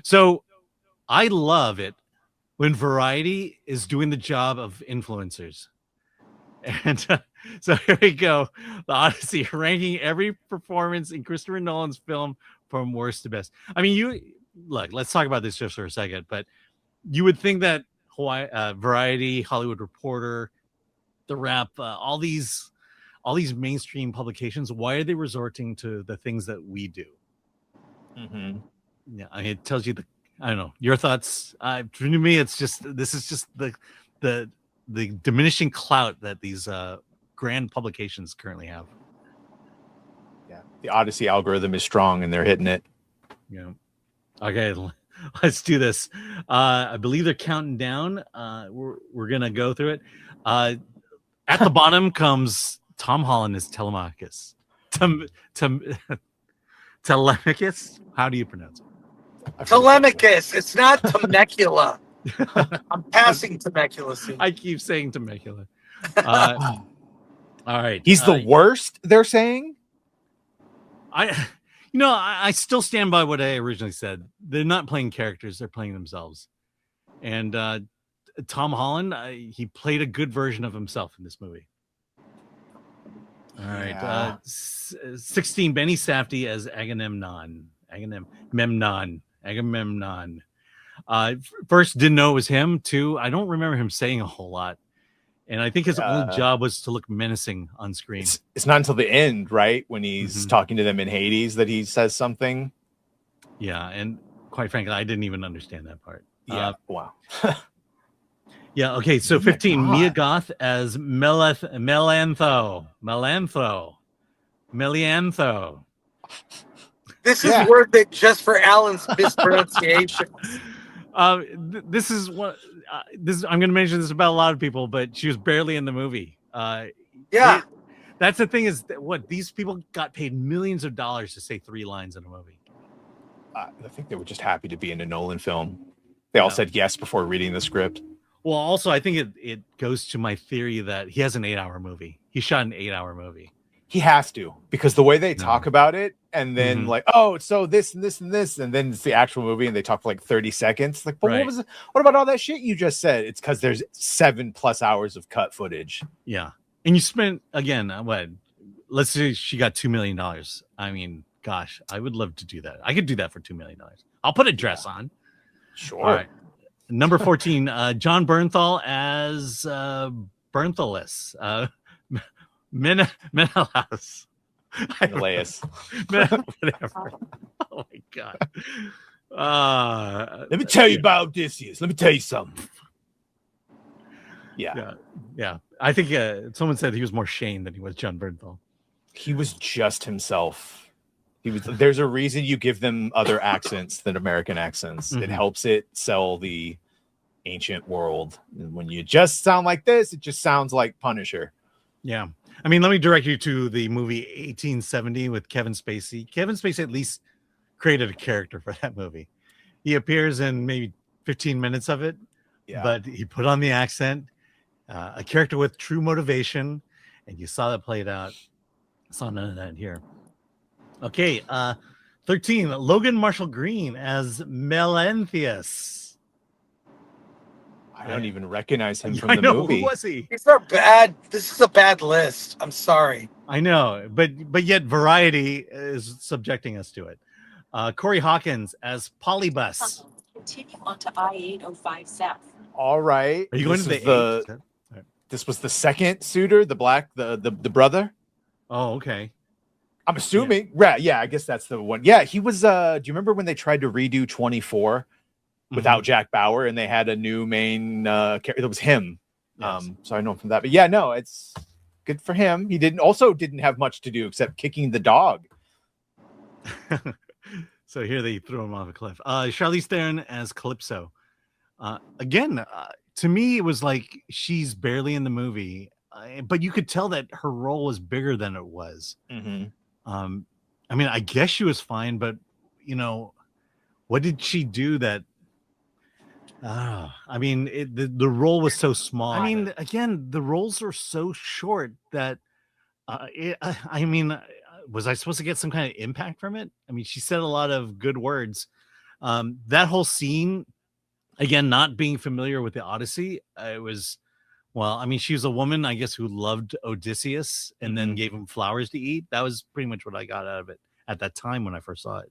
So I love it when Variety is doing the job of influencers. And so here we go. The Odyssey ranking every performance in Christopher Nolan's film from worst to best. I mean, you look, let's talk about this just for a second, but you would think that Variety, Hollywood Reporter, The Wrap, all these mainstream publications, why are they resorting to the things that we do? Mm-hmm. Yeah, I mean, it tells you I don't know, your thoughts. To me, it's just this is just the diminishing clout that these grand publications currently have. Yeah, the Odyssey algorithm is strong, and they're hitting it. Yeah. Okay, let's do this. I believe they're counting down. We're gonna go through it. At the bottom comes Tom Holland as Telemachus. Telemachus? How do you pronounce it? Telemachus. It's not Temecula. I'm passing Temecula soon. I keep saying Temecula. All right. He's the worst, they're saying? I still stand by what I originally said. They're not playing characters, they're playing themselves. And Tom Holland, he played a good version of himself in this movie. All right. Yeah. 16, Benny Safdie as Agamemnon. First, didn't know it was him. Two, I don't remember him saying a whole lot. And I think his only job was to look menacing on screen. It's not until the end, right? When he's talking to them in Hades that he says something. Yeah, and quite frankly, I didn't even understand that part. Yeah, wow. Yeah, okay, so 15, Mia Goth as Melantho. This is worth it just for Alan's mispronunciation. This is what I'm going to mention this about a lot of people, but she was barely in the movie. That's the thing is that these people got paid millions of dollars to say 3 lines in a movie. I think they were just happy to be in a Nolan film. They all said yes before reading the script. Well, also, I think it goes to my theory that he has an 8-hour movie. He shot an 8-hour movie. He has to, because the way they talk about it, and then so this and this and this, and then it's the actual movie, and they talk for like 30 seconds. Like, but what about all that shit you just said? It's because there's 7+ hours of cut footage. Yeah, and you spent again let's say she got $2 million. I mean, gosh, I would love to do that. I could do that for $2 million. I'll put a dress on. Sure. All right. Number 14, John Bernthal as Bernthales. Menelaus. Whatever. Oh my god. Let me tell you about Odysseus. Let me tell you something. Yeah. I think someone said he was more Shane than he was John Bernthal. He was just himself. There's a reason you give them other accents than American accents. It helps it sell the ancient world. And when you just sound like this, it just sounds like Punisher. Yeah. I mean, let me direct you to the movie 1870 with Kevin Spacey. Kevin Spacey at least created a character for that movie. He appears in maybe 15 minutes of it, but he put on the accent, a character with true motivation, and you saw that played out. I saw none of that here. Okay, 13, Logan Marshall Green as Melanthius. I don't even recognize him from the movie. Who was he? These are bad. This is a bad list. I'm sorry. I know, but yet Variety is subjecting us to it. Corey Hawkins as Polybus. Continue onto I-805 South. All right. Are you going to the This was the second suitor, the black, the brother. Oh, okay. I'm assuming. Right. Yeah, I guess that's the one. Yeah, he was. Do you remember when they tried to redo 24 without Jack Bauer and they had a new main character? It was him. Yes. So I know him from that. But yeah, no, it's good for him. He didn't have much to do except kicking the dog. So here they threw him off a cliff. Charlize Theron as Calypso. Again, to me, it was like she's barely in the movie, but you could tell that her role was bigger than it was. I mean, I guess she was fine, but what did she do that? I mean, the role was so small. I mean, again, the roles are so short that I mean, was I supposed to get some kind of impact from it? I mean, she said a lot of good words, That whole scene, again, not being familiar with the Odyssey, it was, well, I mean, she was a woman, I guess, who loved Odysseus and then gave him flowers to eat. That was pretty much what I got out of it at that time when I first saw it.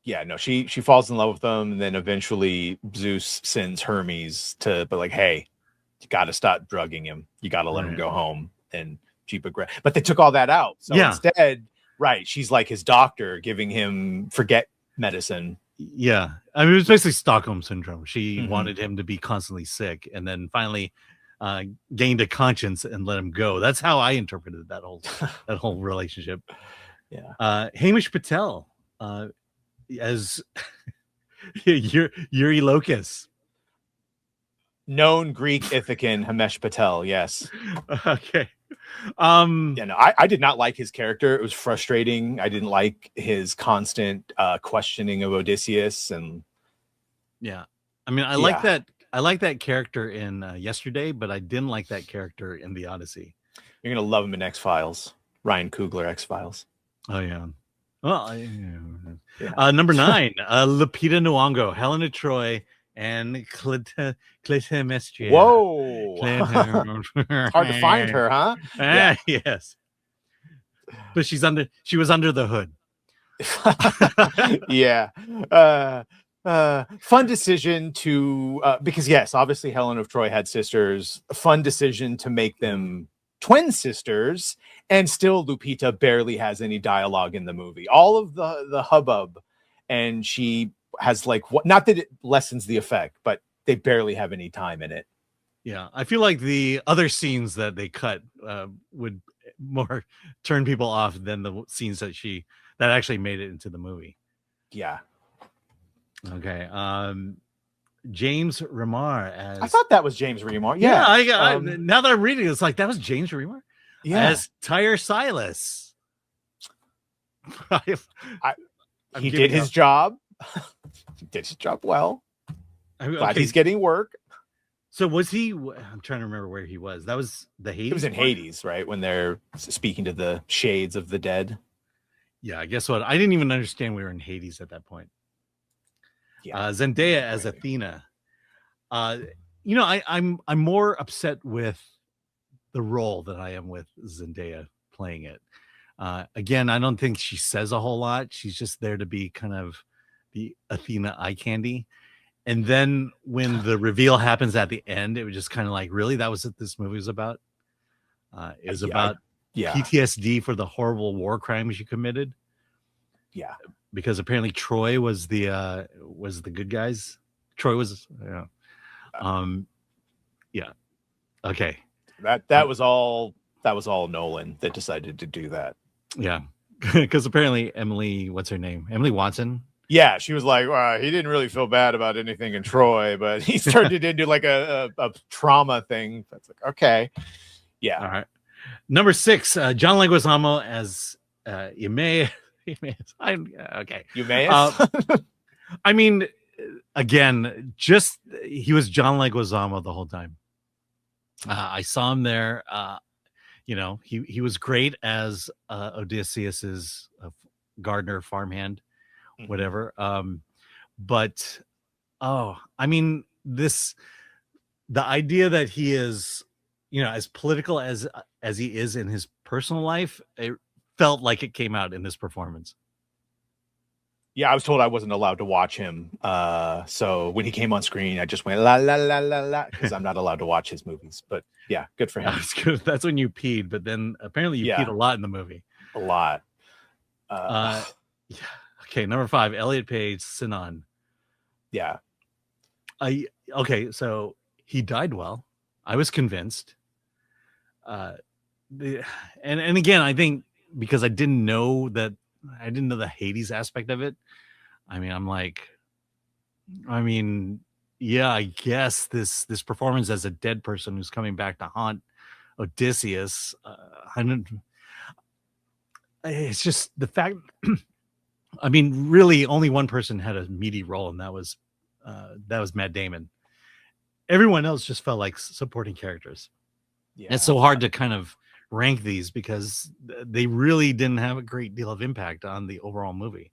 Yeah, no, she falls in love with him, and then eventually Zeus sends Hermes to, but like, hey, you got to stop drugging him. You got to let him go home. And she but they took all that out. So instead, right, she's like his doctor, giving him forget medicine. Yeah, I mean, it was basically Stockholm syndrome. She wanted him to be constantly sick, and then finally gained a conscience and let him go. That's how I interpreted that whole relationship. Yeah, Hamish Patel as Yuri Locus, known Greek Ithacan Hamesh Patel. Yes. Okay. Yeah, no, I did not like his character. It was frustrating. I didn't like his constant questioning of Odysseus, and yeah, I mean, I like that character in Yesterday, but I didn't like that character in the Odyssey. You're gonna love him in X-Files. Ryan Coogler, X-Files. Oh yeah. Well, number 9, Lupita Nyong'o, Helena Troy, and Clytemnestra. Whoa! It's hard to find her, huh? Yeah. Yes, but she was under the hood. Yeah. Fun decision to because yes, obviously Helen of Troy had sisters. A fun decision to make them twin sisters, and still Lupita barely has any dialogue in the movie. All of the hubbub, and she has like what? Not that it lessens the effect, but they barely have any time in it. Yeah, I feel like the other scenes that they cut would more turn people off than the scenes that actually made it into the movie. Yeah. Okay. James Remar as I thought that was James Remar. Yeah, I now that I'm reading, it's like that was James Remar. Yeah, as Tyre Silas. He did his job. He did his job well. Glad he's getting work. So was he? I'm trying to remember where he was. That was the Hades. It was in Hades, right? When they're speaking to the shades of the dead. Yeah, guess what? I didn't even understand we were in Hades at that point. Yeah, Zendaya as Athena. I'm more upset with the role than I am with Zendaya playing it. Again, I don't think she says a whole lot. She's just there to be kind of the Athena eye candy. And then when the reveal happens at the end, it was just kind of like, really? That was what this movie was about? It was about PTSD for the horrible war crimes you committed. Yeah. Because apparently Troy was the good guys. Troy was, yeah. Okay. That was all Nolan that decided to do that. Yeah. Because apparently Emily, what's her name? Emily Watson. Yeah, she was like, well, he didn't really feel bad about anything in Troy, but he turned it into like a trauma thing. That's like, okay. Yeah. All right. Number 6, John Leguizamo as Eumaeus. Okay. Eumaeus? I mean, again, he was John Leguizamo the whole time. I saw him there. He was great as Odysseus's gardener, farmhand, whatever. But I mean, the idea that he is, as political as he is in his personal life, it felt like it came out in this performance. Yeah, I was told I wasn't allowed to watch him. So when he came on screen, I just went la la la la la because I'm not allowed to watch his movies. But yeah, good for him. That's good. That's when you peed, but then apparently you peed a lot in the movie. A lot. Yeah. Okay, number 5, Elliot Page, Sinan. Yeah. Okay, so he died well. I was convinced. And again, I think because I didn't know the Hades aspect of it. I mean, yeah, I guess this performance as a dead person who's coming back to haunt Odysseus. It's just the fact. I mean, really, only one person had a meaty role, and that was Matt Damon. Everyone else just felt like supporting characters. Yeah. It's so hard to kind of rank these because they really didn't have a great deal of impact on the overall movie.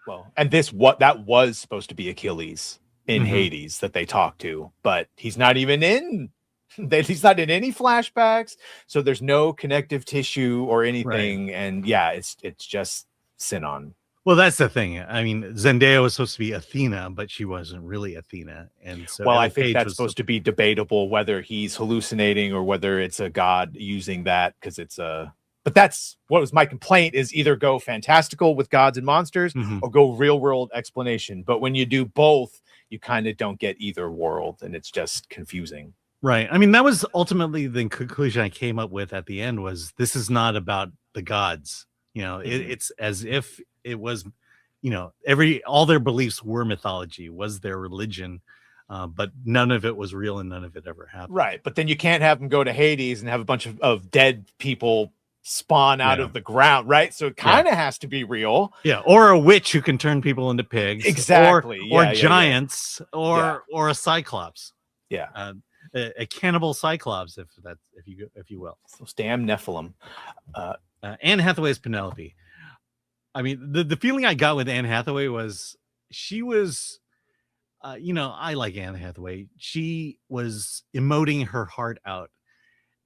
Well, and that was supposed to be Achilles in Hades that they talked to, but he's not even in. He's not in any flashbacks, so there's no connective tissue or anything. Right. And yeah, it's just Sinon. Well, that's the thing. I mean, Zendaya was supposed to be Athena, but she wasn't really Athena, and so. Well, I think that's supposed to be debatable whether he's hallucinating or whether it's a god using that because it's a. But that's what was my complaint: is either go fantastical with gods and monsters or go real world explanation. But when you do both, you kind of don't get either world, and it's just confusing. Right. I mean, that was ultimately the conclusion I came up with at the end was this is not about the gods. You know, it's as if it was, you know, all their beliefs were mythology, was their religion, but none of it was real and none of it ever happened. Right. But then you can't have them go to Hades and have a bunch of dead people spawn out of the ground. Right. So it kind of has to be real. Yeah. Or a witch who can turn people into pigs. Exactly. Or giants or a cyclops. Yeah. A cannibal cyclops, if you will. Those damn Nephilim. Anne Hathaway's Penelope. I mean, the feeling I got with Anne Hathaway was she was, you know, I like Anne Hathaway. She was emoting her heart out,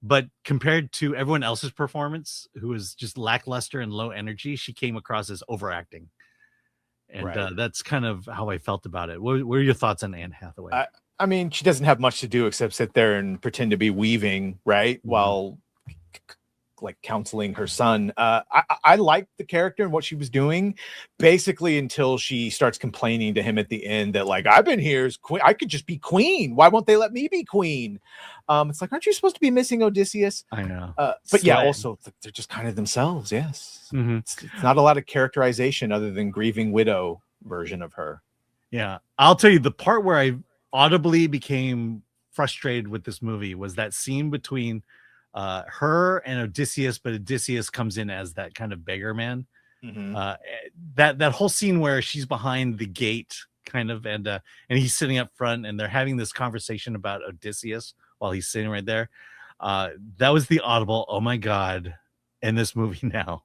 but compared to everyone else's performance, who was just lackluster and low energy, she came across as overacting, and that's kind of how I felt about it. What are your thoughts on Anne Hathaway? I mean, she doesn't have much to do except sit there and pretend to be weaving, right? While like counseling her son. I liked the character and what she was doing, basically until she starts complaining to him at the end that like, I've been here as queen. I could just be queen. Why won't they let me be queen? It's like, aren't you supposed to be missing Odysseus? I know. But yeah, also they're just kind of themselves. Yes. It's not a lot of characterization other than grieving widow version of her. Yeah. I'll tell you the part where I audibly became frustrated with this movie was that scene between her and Odysseus, but Odysseus comes in as that kind of beggar man. That whole scene where she's behind the gate kind of and he's sitting up front and they're having this conversation about Odysseus while he's sitting right there. That was the audible, oh my God, in this movie now.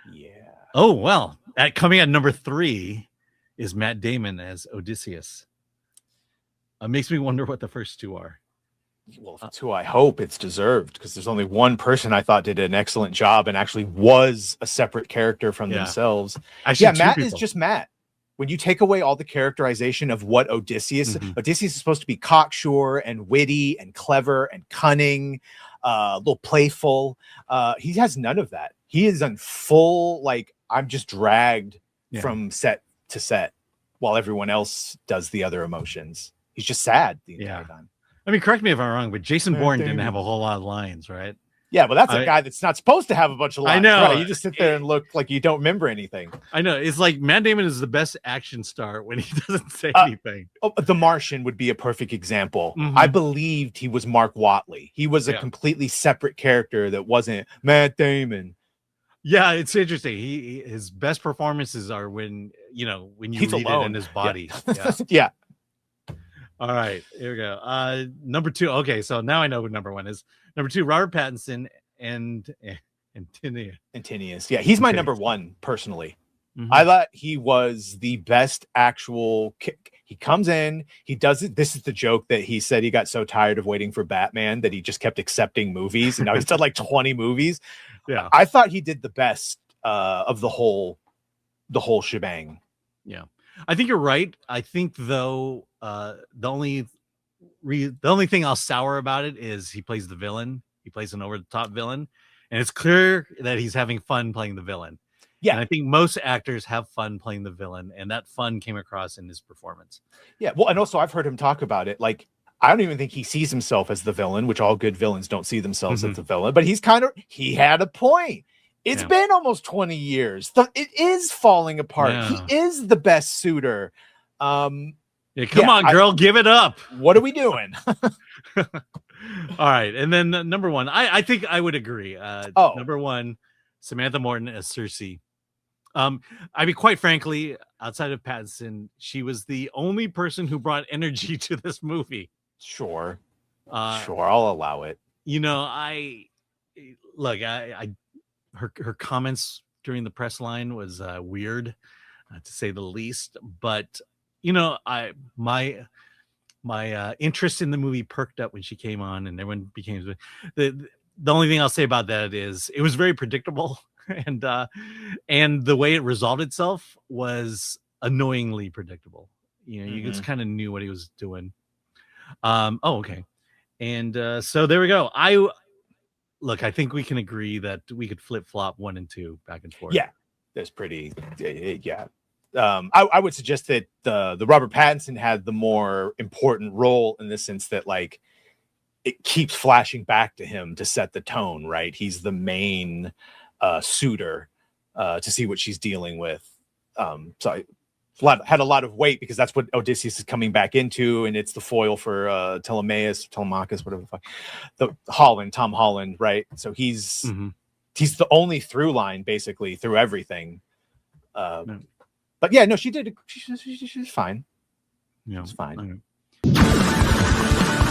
Yeah. Oh, well, coming at number 3 is Matt Damon as Odysseus. Makes me wonder what the first two are. Well, if it's who I hope, it's deserved because there's only one person I thought did an excellent job and actually was a separate character from themselves. Actually, Matt is just Matt. When you take away all the characterization of what Odysseus is supposed to be cocksure and witty and clever and cunning, a little playful. He has none of that. He is on full, like, I'm just dragged from set to set while everyone else does the other emotions. He's just sad the entire time. I mean, correct me if I'm wrong, but Jason Bourne didn't have a whole lot of lines, right? Yeah, but that's a guy that's not supposed to have a bunch of lines. I know. Right? You just sit there and look like you don't remember anything. I know. It's like Matt Damon is the best action star when he doesn't say anything. The Martian would be a perfect example. I believed he was Mark Watley. He was a completely separate character that wasn't Matt Damon. Yeah, it's interesting. His best performances are when you he's read alone. It in his body. Yeah. All right, here we go. Number 2. Okay, so now I know who number 1 is. Number 2, Robert Pattinson and Antinius. Yeah, he's my number 1 personally. I thought he was the best actual kick. He comes in, he does it. This is the joke that he said he got so tired of waiting for Batman that he just kept accepting movies, and now he's done like 20 movies. Yeah, I thought he did the best of the whole shebang. Yeah, I think you're right. I think though, the only thing I'll sour about it is he plays the villain. He plays an over the top villain, and it's clear that he's having fun playing the villain. Yeah, and I think most actors have fun playing the villain, and that fun came across in his performance. Yeah, well, and also I've heard him talk about it. Like, I don't even think he sees himself as the villain, which all good villains don't see themselves as the villain. But he had a point. It's been almost 20 years. It is falling apart. Yeah. He is the best suitor. Come on, girl, give it up. What are we doing? All right, and then number 1, I think I would agree. Number 1, Samantha Morton as Cersei. I mean, quite frankly, outside of Pattinson, she was the only person who brought energy to this movie. Sure, I'll allow it. You know, her comments during the press line was weird, to say the least. But you know, my interest in the movie perked up when she came on, and everyone became the only thing I'll say about that is it was very predictable, and the way it resolved itself was annoyingly predictable. You know, you just kind of knew what he was doing. Okay. And so there we go. I think we can agree that we could flip flop 1 and 2 back and forth. Yeah, that's pretty. Yeah. I would suggest that the Robert Pattinson had the more important role in the sense that like it keeps flashing back to him to set the tone, right? He's the main suitor to see what she's dealing with. So had a lot of weight because that's what Odysseus is coming back into, and it's the foil for Telemachus, whatever the fuck, Tom Holland, right? So he's the only through line basically through everything. But yeah, no, she did. She's fine. Yeah, it's fine. Okay.